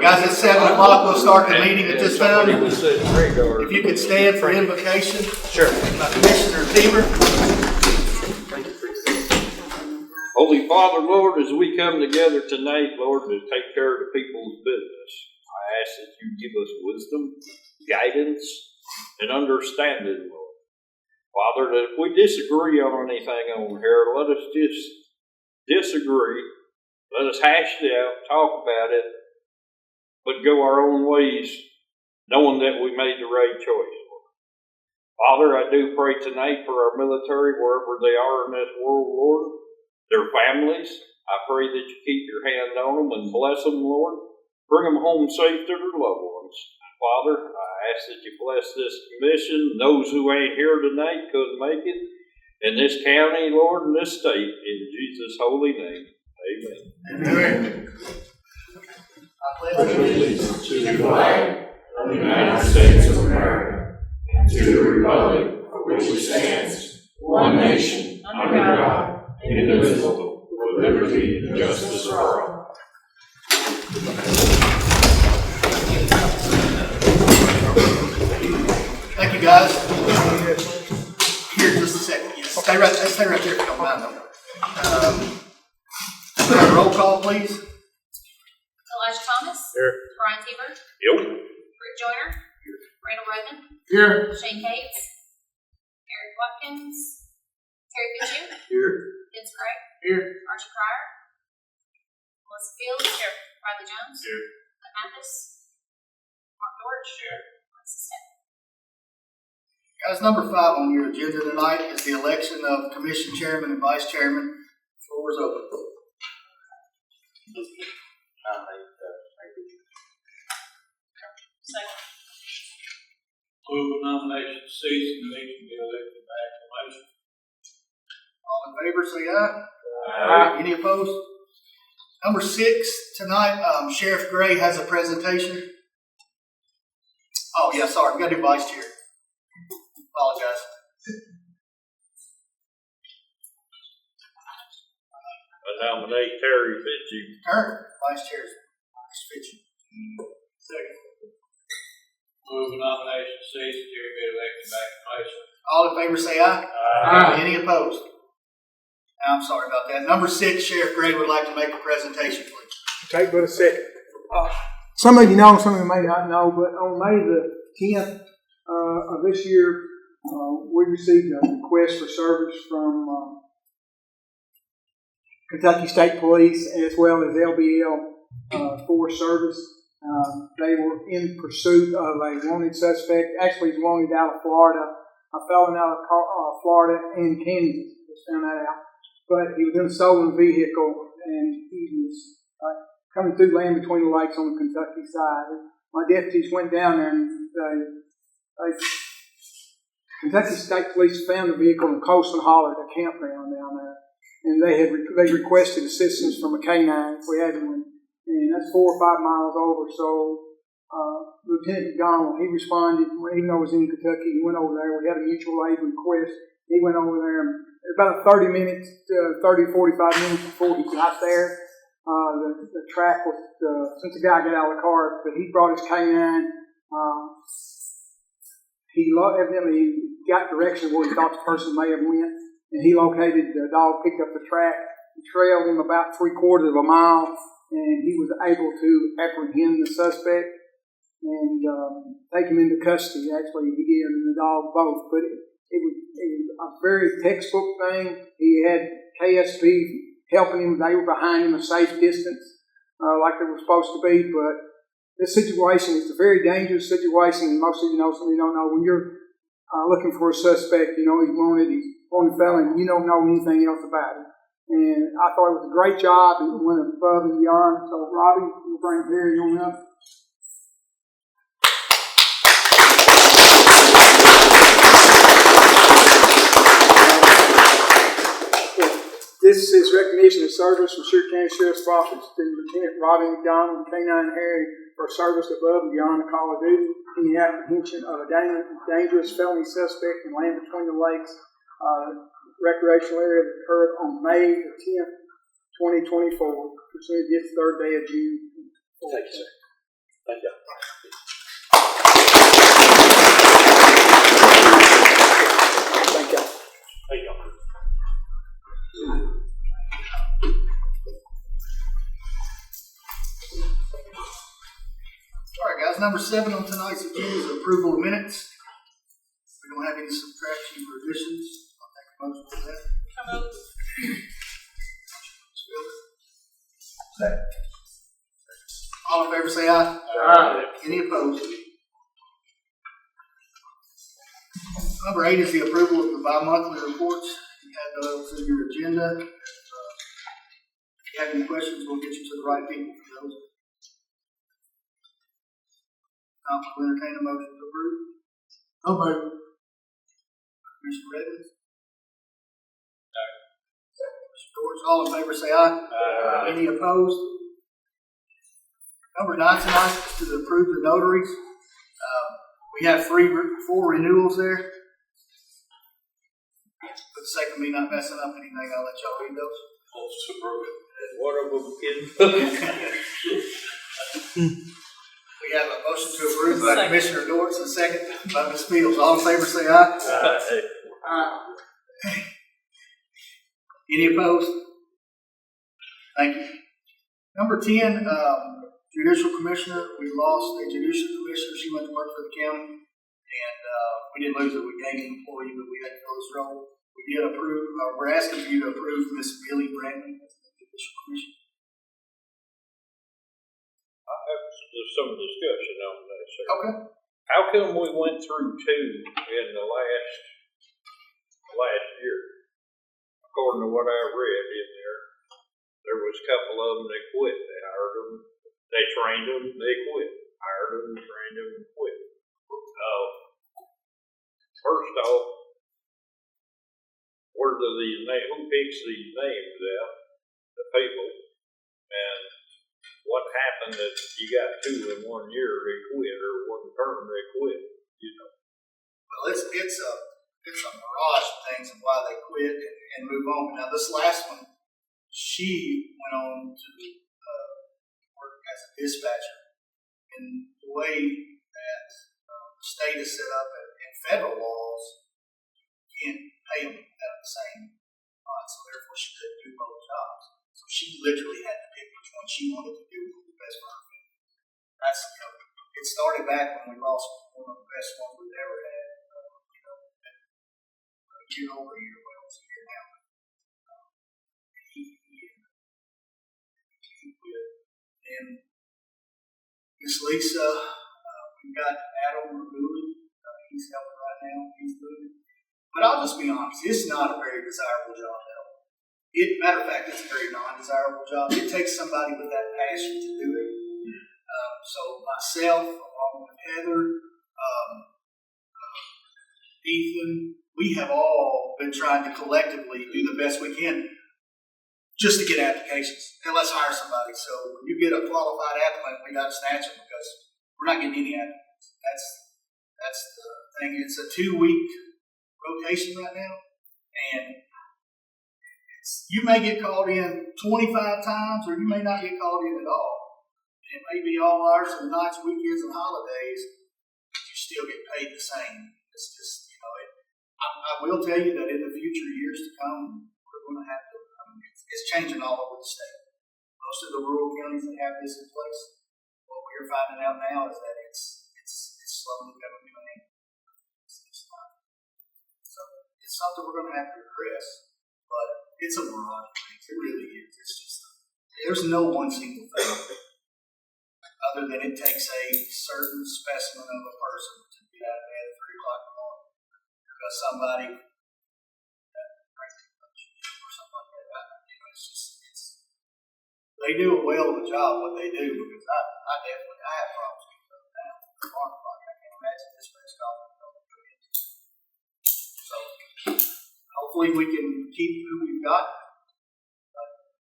Guys, it's 7 o'clock. We'll start the meeting at this time. If you could stand for invocation. Sure. Commissioner Teemer. Holy Father, Lord, as we come together tonight, Lord, to take care of the people's business, I ask that you give us wisdom, guidance, and understanding, Lord. Father, that if we disagree on anything on here, let us just disagree. Let us hash it out, talk about it, but go our own ways, knowing that we made the right choice, Lord. Father, I do pray tonight for our military, wherever they are in this world, Lord. Their families, I pray that you keep your hand on them and bless them, Lord. Bring them home safe to their loved ones. Father, I ask that you bless this commission, those who ain't here tonight, couldn't make it, in this county, Lord, in this state, in Jesus' holy name. Amen. Amen. I pledge allegiance to the flag of the United States of America and to the republic for which it stands, one nation, under God, indivisible, with liberty and justice for all. Thank you, guys. Here, just a second. Yes, stay right there if you don't mind. Roll call, please. Elijah Thomas. Here. Brian Teemer. Yep. Rick Joyner. Randall Redmond. Here. Shane Cates. Eric Watkins. Terry Fisher. Here. Vince Gray. Here. Archie Pryor. Melissa Fields. Here. Riley Jones. Here. Matt Mathis. Mark George. Here. Alexis Stephen. Guys, number 5 on your agenda tonight is the election of commission chairman and vice chairman. The floor is open. Second. Move the nomination cease and the meeting be elected by acclamation. All in favor, say aye. Aye. Any opposed? Number 6 tonight, Sheriff Gray has a presentation. Oh, yeah, sorry. We got to do vice chair. Apologize. I nominate Terry Fisher. Vice chair. Fitchy. Second. Move the nomination cease and Terry be elected by acclamation. All in favor, say aye. Aye. Any opposed? I'm sorry about that. Number 6, Sheriff Gray would like to make a presentation, please. Take but a second. Some of you know, some of you may not know, but on May the 10th of this year, we received a request for service from Kentucky State Police as well as LBL for service. They were in pursuit of a wanted suspect. Actually, he's wanted out of Florida. A felon out of Florida and Kansas. Just found that out. But he was in a stolen vehicle and he was coming through land between the lakes on the Kentucky side. My deputies went down there and Kentucky State Police found the vehicle in Colson Holler, the campground down there. And they requested assistance from a K-9 if we had one. And that's 4 or 5 miles over. So Lieutenant McDonald, he responded, even though it was in Kentucky, he went over there. We had a mutual aid request. He went over there. And about 45 minutes before he got there, the track was, since the guy got out of the car, but he brought his K-9. He evidently got directions where he thought the person may have went, and he located the dog, picked up the track, and trailed him about 3/4 of a mile, and he was able to apprehend the suspect and take him into custody. Actually, he did, and the dog both. But it was a very textbook thing. He had KSP helping him. They were behind him a safe distance, like they were supposed to be. But this situation is a very dangerous situation, and most of you know, some of you don't know. When you're looking for a suspect, you know he's wanted felon, you don't know anything else about it. And I thought it was a great job. It went above and beyond. So, Robbie, we'll bring Barry on up. This is recognition of service from Stewart County Sheriff's Office to Lieutenant Robbie McDonald and K-9 Harry for service above and beyond the call of duty in the apprehension of a dangerous felony suspect in land between the lakes, recreational area that occurred on May the 10th, 2024, pursuant to the 3rd day of June. Thank you, sir. right, number 7 on tonight's agenda is approval of minutes. We don't have any subtractions or additions. I'll take a motion for that. So moved. All in favor say aye. Aye. Any opposed? Number 8 is the approval of the bi-monthly reports. You had those in your agenda. If you have any questions, we'll get you to the right people for those. Council will entertain a motion to approve. Commissioner Redmond? Mr. George, all in favor say aye. Any opposed? Number 9 tonight is to approve the notaries. We have 4 renewals there. For the sake of me not messing up anything, I'll let y'all read those. What of them kids? We have a motion to approve by Commissioner Dortz, a second by Ms. Fields. All in favor say aye. Any opposed? Thank you. Number 10, Judicial Commissioner. We lost a Judicial Commissioner. She went to work for the county. And we didn't lose her. We gained an employee, but we had to fill this role. We did approve, we're asking for you to approve Ms. Billy Brandon as the Judicial Commissioner. I have some discussion on that, sir. Okay. How come we went through 2 in the last year? According to what I read in there was a couple of them that quit. They hired them, they trained them, they quit. Hired them, trained them, and quit. First off, who picks these names out? The people. And what happened that you got 2 in 1 year they quit, or 1 term they quit? You know. Well, it's a mirage of things and why they quit and move on. Now, this last one, she went on to work as a dispatcher. And the way that the state is set up and federal laws, you can't pay them at the same time. So therefore, she couldn't do both jobs. So she literally had to pick which one she wanted to do was the best for her family. That's, it started back when we lost one of the best ones we've ever had. A year over a year, well, it's a year now. He quit. And Miss Lisa, we've got Adam Raguli. He's helping right now. He's moving. But I'll just be honest, it's not a very desirable job at all. Matter of fact, it's a very non-desirable job. It takes somebody with that passion to do it. So myself, along with Heather, Ethan, we have all been trying to collectively do the best we can just to get applications. And let's hire somebody. So when you get a qualified applicant, we got to snatch them because we're not getting any applicants. That's the thing. It's a 2-week rotation right now. And you may get called in 25 times or you may not get called in at all. And it may be all hours of the nights, weekends, and holidays, but you still get paid the same. It's just, I will tell you that in the future years to come, we're going to have to, it's changing all over the state. Most of the rural counties that have this in place, what we're finding out now is that it's slowly coming to an end. So it's something we're going to have to address, but it's a variety of things. It really is. It's just, there's no one single thing other than it takes a certain specimen of a person to get out of bed at 3 o'clock in the morning. Because somebody or something like that. They do a well of a job what they do because I have problems getting them down. I can't imagine this place going. So hopefully we can keep who we've got.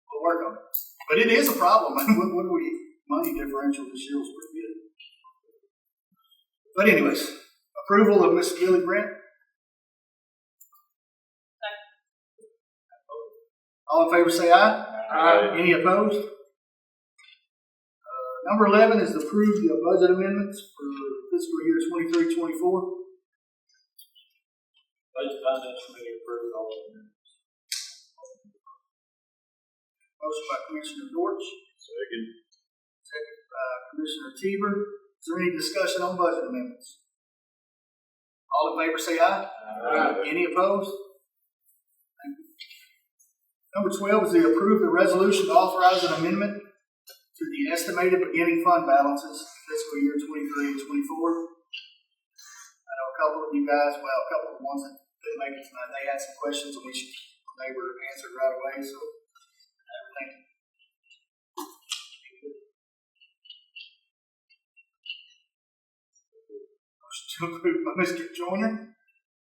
We'll work on it. But it is a problem. Money differential this year was pretty good. But anyways, approval of Miss Billy Brent. All in favor say aye. Aye. Any opposed? Number 11 is to approve the budget amendments for fiscal year 23-24. Budget Finance Committee approved all of them. Motion by Commissioner Dortch. Second. Second by Commissioner Teeber. Is there any discussion on budget amendments? All in favor say aye. Aye. Any opposed? Thank you. Number 12 is to approve the resolution to authorize an amendment to the estimated beginning fund balances fiscal year 23 and 24. I know a couple of you guys, well, a couple of the ones that didn't make it tonight, they had some questions and they were answered right away, so everything. Motion to approve by Mr. Joyner,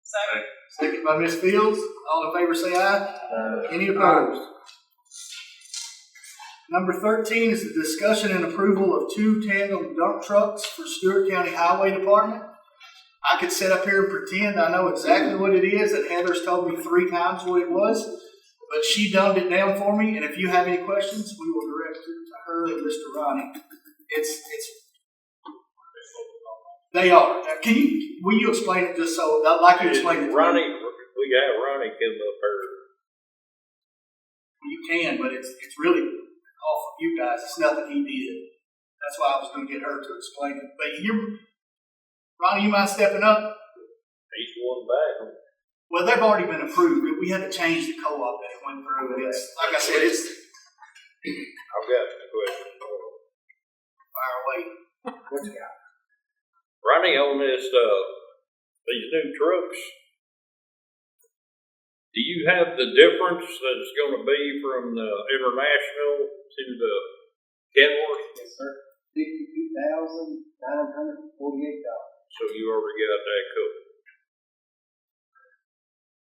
Second. second by Ms. Fields. All in favor say aye. Any opposed? Number 13 is the discussion and approval of 2 tandem dump trucks for Stewart County Highway Department. I could sit up here and pretend I know exactly what it is, and Heather's told me 3 times what it was, but she dumbed it down for me, and if you have any questions, we will direct it to her and Mr. Ronnie. They are. Now, will you explain it just so, like you explained it to me? Ronnie, we got Ronnie come up here. You can, but it's really all from you guys. It's nothing he did. That's why I was going to get her to explain it. But Ronnie, you mind stepping up? He's one back. Well, they've already been approved. We had to change the co-op that it went through. And it's, like I said, it's I've got a question. fire away. What you got? Ronnie, on this, these new trucks, do you have the difference that it's going to be from the international to the Kenworth? Yes, sir. $52,948. So you already got that covered.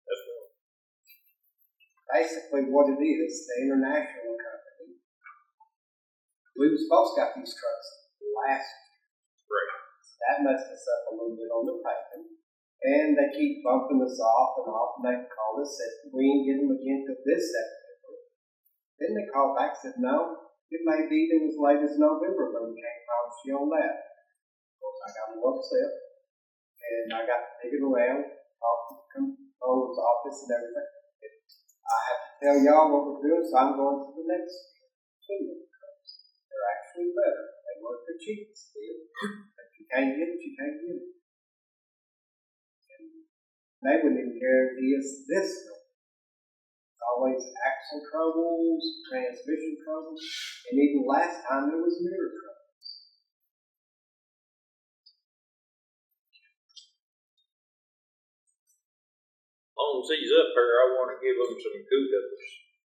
That's one. Basically what it is, the international company. We were supposed to got these trucks last year. Right. So that messed us up a little bit on the payment. And they keep bumping us off, and they call us, said we ain't getting them again till this September. Then they called back and said, no, it may be even as late as November, but we can't promise you on that. Of course, I got a little upset, and I got digging around, talked to the controller's office and everything. I have to tell y'all what we're doing, so I'm going to the next 2 trucks. They're actually better. They work the cheapest deal. If you can't get it, you can't get it. They wouldn't even guarantee us this one. It's always axle troubles, transmission troubles, and even last time there was mirror troubles. As long as he's up here, I want to give him some kudos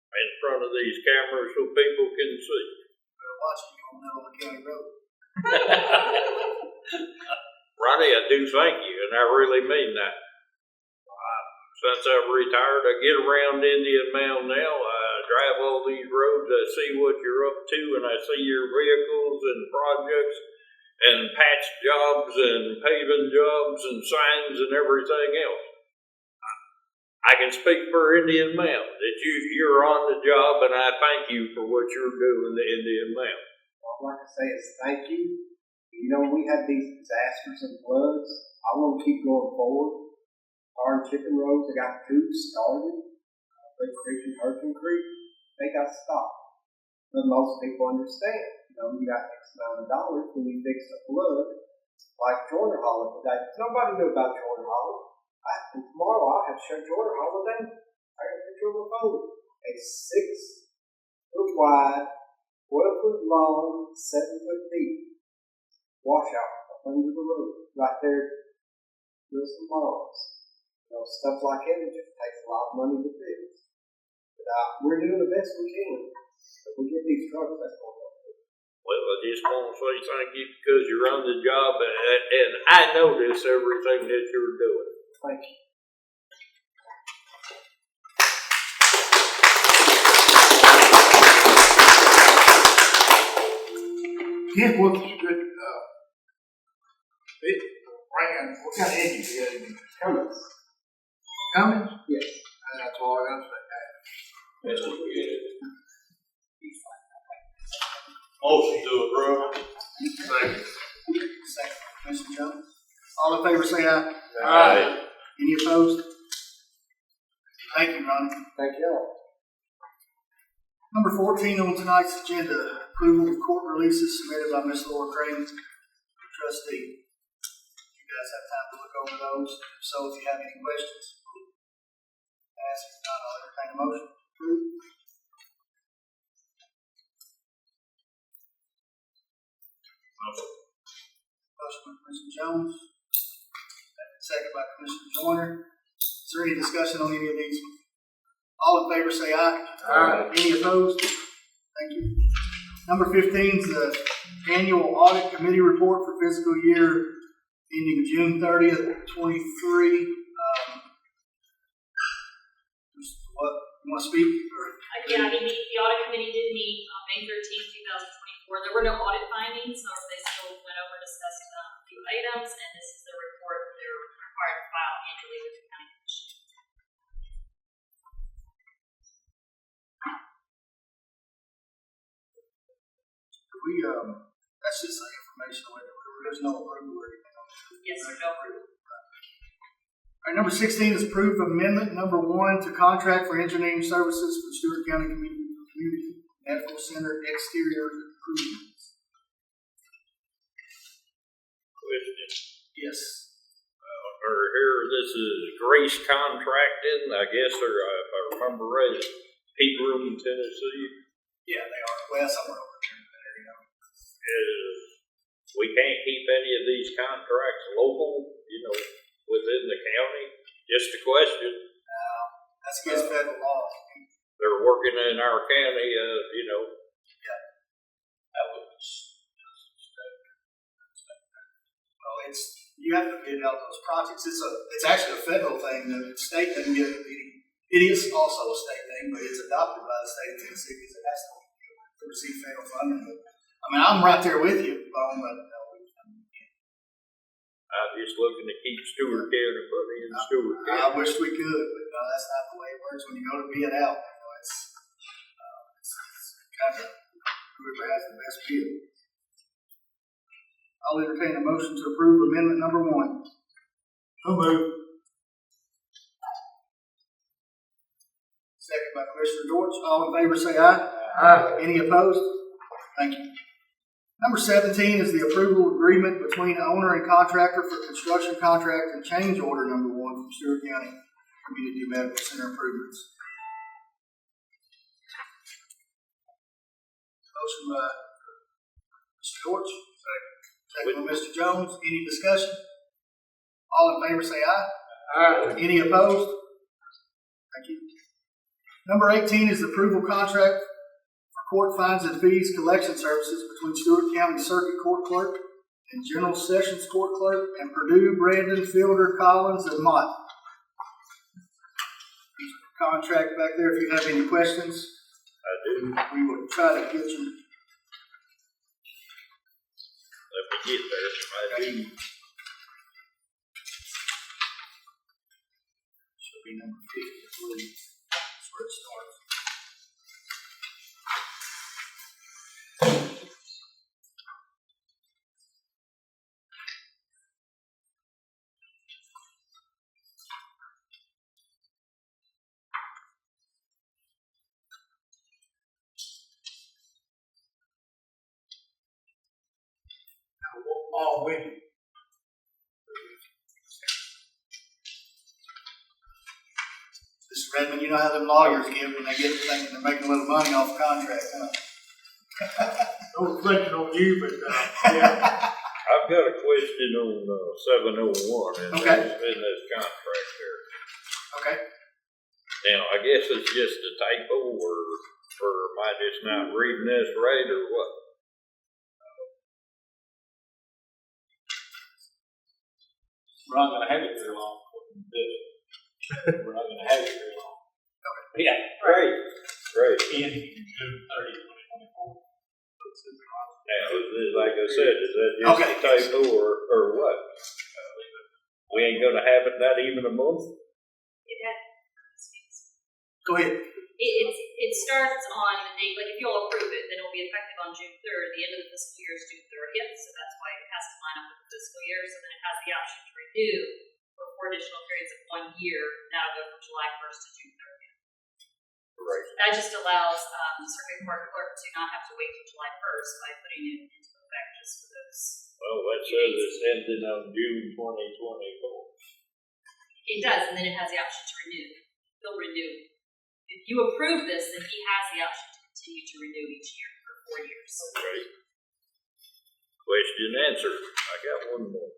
in front of these cameras so people can see. They're watching you on Middle County Road. Ronnie, I do thank you, and I really mean that. Since I've retired, I get around Indian Mound now. I drive all these roads. I see what you're up to, and I see your vehicles and projects and patch jobs and paving jobs and signs and everything else. I can speak for Indian Mound that you're on the job, and I thank you for what you're doing to Indian Mound. All I can say is thank you. You know, we had these disasters and floods. I want to keep going forward. Tar and chipping roads, they got 2 started. Big Creek and Hurricane Creek, they got stopped. But most people understand. You know, you got X amount of dollars when you fix a flood, like Jordan Hollow today. Nobody knew about Jordan Hollow. And tomorrow I'll have to show Jordan Hollow today. I got a picture of a phone. A 6-foot wide, 12-foot long, 7-foot deep washout under the road. Right there, Wilson Morris. You know, stuff like that, it just takes a lot of money to fix. But we're doing the best we can. If we get these trucks, that's what we're going to do. Well, I just want to say thank you because you're on the job, and I notice everything that you're doing. Thank you. Kenworth is a good brand. What kind of engine do you got in there? Cummins. Cummins? Yes. That's all I got to say. That's what we get. Motion to approve. Second. Mr. Jones. All in favor say aye. Aye. Any opposed? Thank you, Ronnie. Thank you. Number 14 on tonight's agenda, approval of court releases submitted by Ms. Laura Crane. trustee. You guys have time to look over those. So if you have any questions, ask. If not, I'll entertain a motion to approve. Motion by Commissioner Jones, second by Commissioner Joyner. Is there any discussion on any of these? All in favor say aye. Aye. Any opposed? Thank you. Number 15 is the annual audit committee report for fiscal year ending June 30th, 23. What, you want to speak? Or? Yeah, I mean, the audit committee did meet on May 13th, 2024. There were no audit findings, however, they still went over and discussed a few items, and this is the report that they're required to file annually with the county commission. That's just the information. There's no approval or anything on that. Yes, sir, no approval. All right, number 16 is approve amendment number 1 to contract for engineering services for Stewart County Community Medical Center exterior improvements. Question. Yes. Here, this is Grace Contracting, I guess, or if I remember right, Peak Room, Tennessee. Yeah, they are. Well, somewhere over there. We can't keep any of these contracts local, within the county. Just a question. That's against federal law. They're working in our county, Yeah. That was. Well, you have to bid out those projects. It's actually a federal thing. The state doesn't get it. It is also a state thing, but it's adopted by the state of Tennessee because it has to receive federal funding. I mean, I'm right there with you, Bone, but I'm just looking to keep Stewart County money in Stewart County. I wish we could, but no, that's not the way it works. When you go to bid out, it's kind of whoever has the best bid. I'll entertain a motion to approve amendment number 1. So moved. Second by Commissioner George. All in favor say aye. Aye. Any opposed? Thank you. Number 17 is the approval agreement between owner and contractor for construction contract and change order number 1 from Stewart County Community Medical Center improvements. Motion by Mr. George. Second by Mr. Jones. Any discussion? All in favor say aye. Aye. Any opposed? Thank you. Number 18 is the approval contract court fines and fees collection services between Stewart County Circuit Court Clerk and General Sessions Court Clerk and Purdue, Brandon, Fielder, Collins, and Mott. Contract back there if you have any questions. I do. We will try to get you. Let me get there. I do. Should be number 50, I believe. That's where it starts. All winning. Mr. Redmond, you know how them lawyers give when they get thinking they're making a little money off a contract, huh? No reflection on you, but yeah. I've got a question on 701 in this contract here. Okay. Now, I guess it's just a typo, or am I just not reading this right, or what? We're not going to have it very long. We're not going to have it very long. Okay. Yeah. Great. In June 30th, 2024. Now, like I said, is that just a typo or what? We ain't going to have it not even a month? Go ahead. It starts on the date, like if you'll approve it, then it'll be effective on June 3rd. The end of the fiscal year is June 30th, so that's why it has to line up with the fiscal year. So then it has the option to renew for 4 additional periods of 1 year. That'll go from July 1st to June 30th. Right. That just allows the circuit court clerk to not have to wait till July 1st by putting it into effect just for those. Well, that's says it's ended on June 2024. It does, and then it has the option to renew. He'll renew. If you approve this, then he has the option to continue to renew each year for 4 years. Okay. Question answered. I got one more.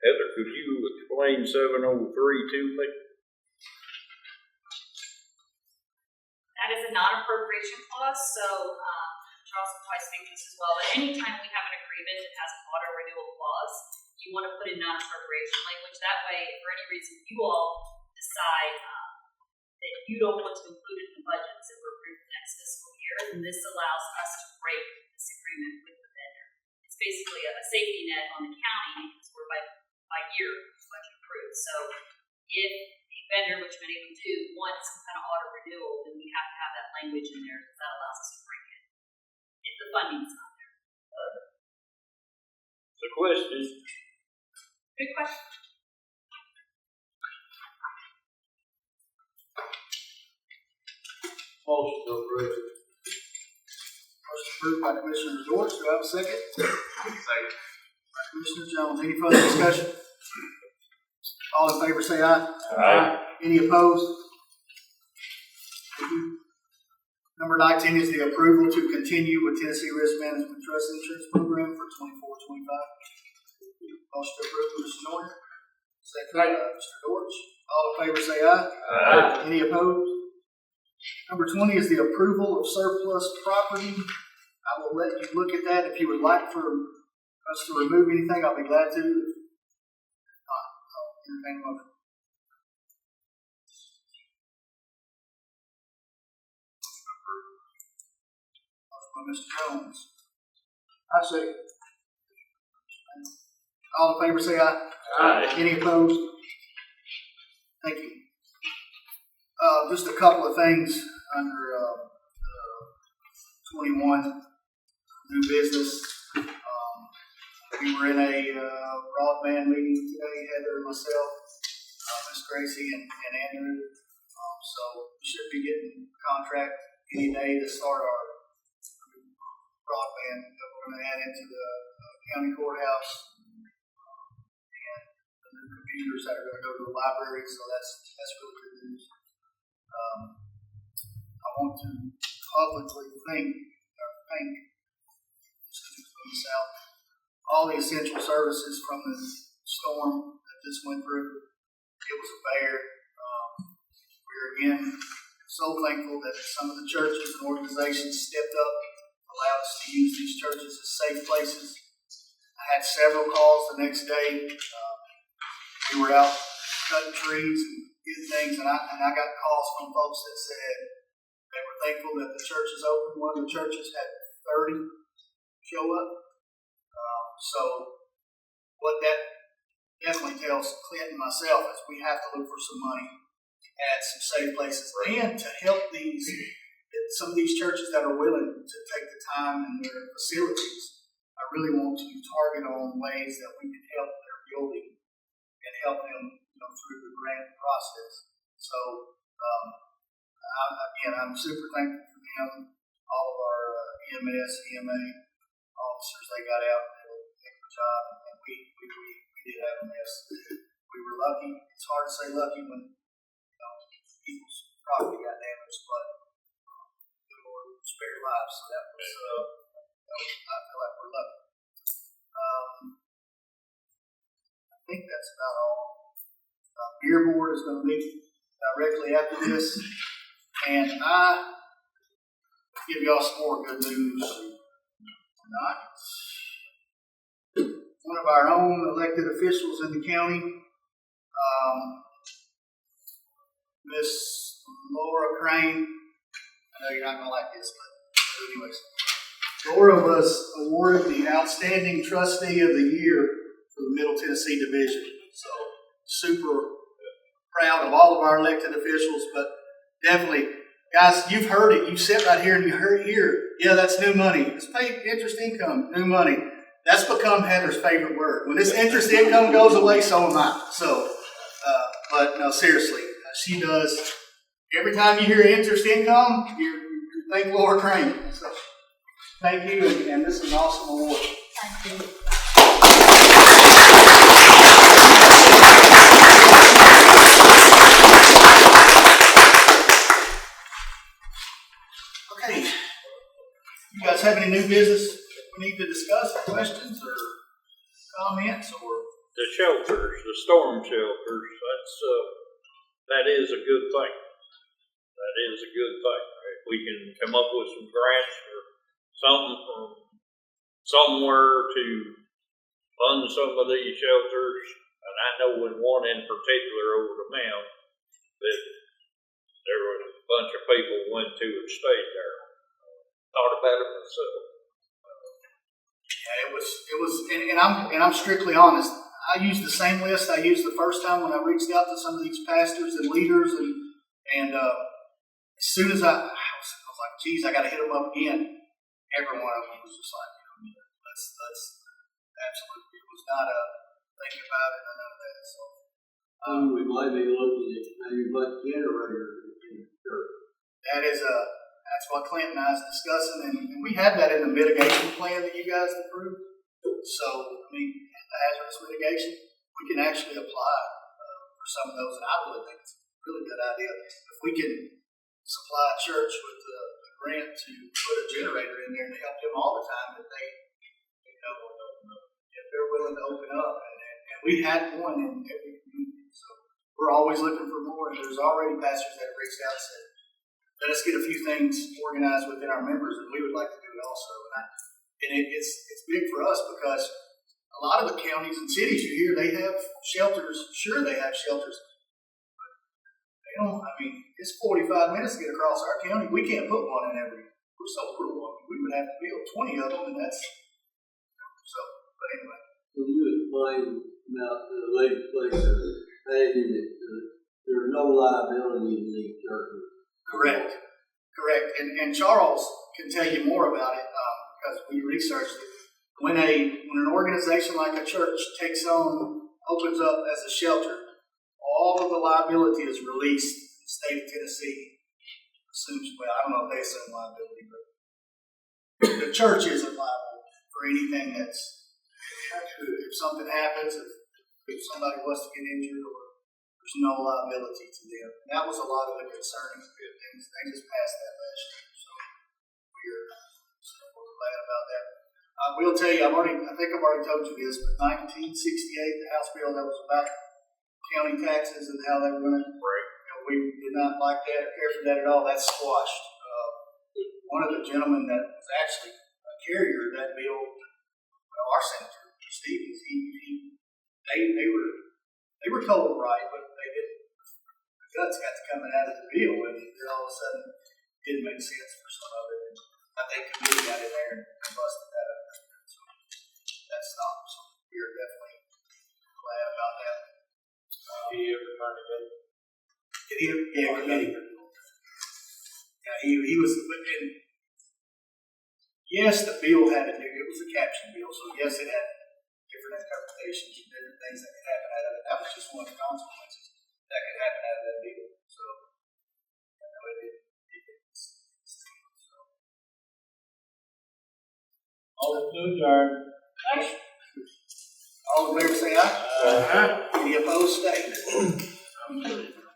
Heather, could you explain 703 to me? That is a non-appropriation clause, so Charles will probably speak to this as well. But anytime we have an agreement that has an auto renewal clause, you want to put in non-appropriation language. That way, if for any reason you all decide that you don't want to include it in the budgets that were approved next fiscal year, then this allows us to break this agreement with the vendor. It's basically a safety net on the county because we're by year budget approved. So if the vendor, which many of them do, want some kind of auto renewal, then we have to have that language in there because that allows us to break it if the funding's not there. The question. Good question. Motion to approve. Motion approved by Commissioner Stewart. Do I have a second? Second. By Commissioner Jones. Any further discussion? All in favor say aye. Aye. Any opposed? Thank you. Number 19 is the approval to continue with Tennessee Risk Management Trust Insurance Program for 24-25. Motion approved, Mr. Norton. Second by Mr. Dortch. All in favor say aye. Aye. Any opposed? Number 20 is the approval of surplus property. I will let you look at that. If you would like for us to remove anything, I'll be glad to. Entertain a motion. Motion by Mr. Jones. I say, All in favor say aye. Aye. Any opposed? Thank you. Just a couple of things under 21, new business. We were in a broadband meeting today, Heather and myself, Miss Gracie and Andrew. So we should be getting a contract any day to start our broadband that we're going to add into the county courthouse and the new computers that are going to go to the library. So that's really good news. I want to publicly thank all the essential services from the storm that just went through. It was a bear. We're again so thankful that some of the churches and organizations stepped up, allowed us to use these churches as safe places. I had several calls the next day. We were out cutting trees and getting things, and I got calls from folks that said they were thankful that the church is open. One of the churches had 30 show up. So what that definitely tells Clint and myself is we have to look for some money to add some safe places and to help some of these churches that are willing to take the time in their facilities. I really want to target on ways that we can help their building and help them through the grant process. So I'm super thankful for them, all of our EMS, EMA officers. They got out and did a heck of a job, and we did have a mess. We were lucky. It's hard to say lucky when people's property got damaged, but the Lord spared lives. So that was I feel like we're lucky. I think that's about all. Beer board is going to meet directly after this, and I give y'all some more good news tonight. One of our own elected officials in the county, Miss Laura Crane. I know you're not going to like this, but anyways, Laura was awarded the Outstanding Trustee of the Year for the Middle Tennessee Division. So super proud of all of our elected officials, but definitely Guys, you've heard it. You sit right here and you heard here. Yeah, that's new money. It's paid interest income, new money. That's become Heather's favorite word. When this interest income goes away, so am I. So, but no, seriously, she does. Every time you hear interest income, you think Laura Crane. So, thank you, and this is an awesome award. Thank you. Okay. You guys have any new business we need to discuss, questions or comments or? The shelters, the storm shelters, that is a good thing. That is a good thing. If we can come up with some grants or something from somewhere to fund some of these shelters, and I know in one in particular over the mound that there was a bunch of people went to and stayed there. Thought about it myself. Yeah, it was, and I'm strictly honest. I used the same list I used the first time when I reached out to some of these pastors and leaders, and as soon as I was like, geez, I got to hit them up again. Every one of them was just like, let's absolutely. It was not a think about it or none of that. So we might be looking at maybe like generators in the church. That's what Clint and I was discussing, and we had that in the mitigation plan that you guys approved. So, I mean, the hazardous mitigation, we can actually apply for some of those, and I really think it's a really good idea. If we can supply a church with a grant to put a generator in there and help them all the time, that they, if they're willing to open up, and we had one in every community, so we're always looking for more, and there's already pastors that have reached out and said, let us get a few things organized within our members, and we would like to do it also. And it's big for us because a lot of the counties and cities you hear, they have shelters. Sure, they have shelters. But they don't, I mean, it's 45 minutes to get across our county. We can't put one in every, we're so rural. We would have to build 20 of them, and that's, so, but anyway. Will you explain about the legislature stating that there are no liability in these churches? Correct. And Charles can tell you more about it because we researched it. When an organization like a church opens up as a shelter, all of the liability is released. The state of Tennessee assumes, well, I don't know if they assume liability, but the church isn't liable for anything that's, if something happens, if somebody was to get injured, or there's no liability to them. And that was a lot of the concerning good things. They just passed that last year, so we're glad about that. I will tell you, I think I've already told you this, but 1968, the House bill that was about county taxes and how they were going to break, we did not like that or care for that at all. That's squashed. One of the gentlemen that was actually a carrier of that bill, our senator, Stevens, they were told right, but they didn't. The guts got to coming out of the bill, and then all of a sudden it didn't make sense for some of it. And I think committee got in there and busted that up. So that stopped. So we're definitely glad about that. Did he ever turn it in? Yeah, committee. Yeah, he was. And yes, the bill had it was a caption bill, so yes, it had different interpretations and different things that could happen out of it. That was just one of the consequences that could happen out of that deal. So, it did. So. All to adjourn. All in favor say aye. Any opposed, stay.